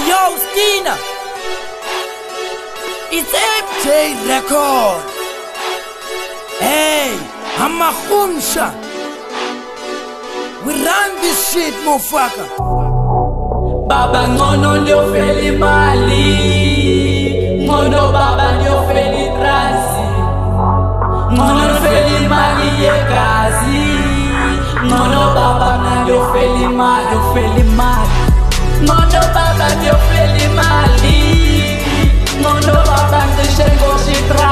Yo, Stina, it's MJ Record. Hey, I'm a Khumsha. We run this shit, motherfucker. Baba ngono ndio feli mali, ngono baba ndio feli trasi, ngono feli mali ye kazi, ngono baba ndio feli mali, ngono baba ndio feli mali, ngono baba ndio shengo shitra,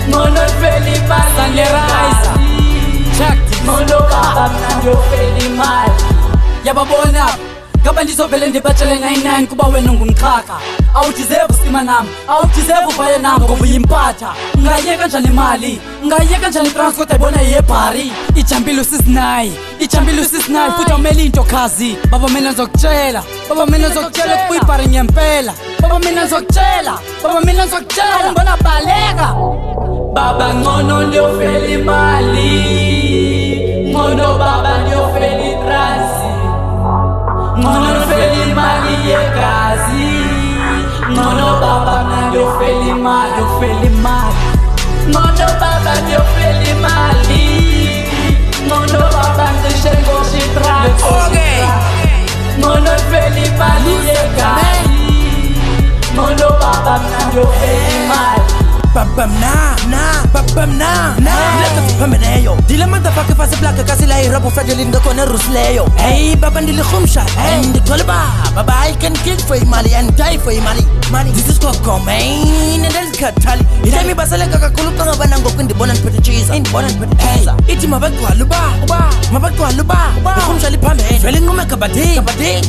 ngono feli mali ye kazi, ngono baba ndio feli mali. Yababona Kaba ndizovele ndibatshele 99 kuba wena ungumxhaka. Awudizevu sima nam, awudizevu vaye nam ngoba uyimpatha. Ungayeka njani imali, ungayeka njani transport ayibona yebhari. Ijambile usisinayi, ijambile usisinayi futhi awumele into khazi. Baba mina ngizokutshela, baba mina ngizokutshela kuba ibhari ngempela. Baba mina ngizokutshela, baba mina ngizokutshela ungibona baleka. Baba ngono ndiyofela imali, ngono baba ndiyofela trasi, ngono feli mali ye kazi, ngono baba ndio feli mali, ngono baba ndio feli mali, ngono baba ndio shengo shitra, ngono feli mali ye kazi, ngono baba ndio feli mali. Babam na Leka vipameneyo Dile motherfucker fase blaka kasi la irapo fragile nga kone rusleyo. Hey baba ndili Khumsha, hey ndikole baba I can kill for imali and die for imali. This is Coco man and that's Katali. Itami basale kakakulu kanga bana ngoku ndibona niphethe cheese. Iti mabagwa luba Khumsha liphambene vele inqume kabadini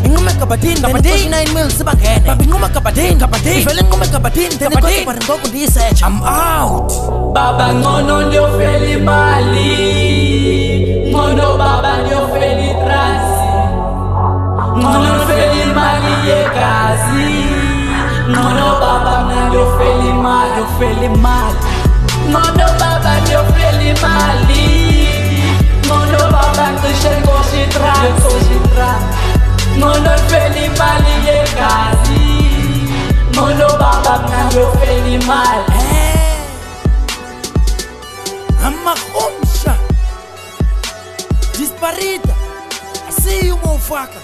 inqume kabadini 9 mil sibangene babi inqume kabadini vele inqume kabadini ndikole bari ngoku ndiyisearch. I'm out. Baba ngono ndio feli mali, ngono baba ndio feli trasi, ngono feli mali ye kazi, ngono baba ndio feli mali, ngono baba ndio feli mali, ngono baba ndio shengo shitra, ngono feli mali ye kazi, ngono baba ndio feli mali. I'm a Khumsha. Disparita. I see you, motherfucker.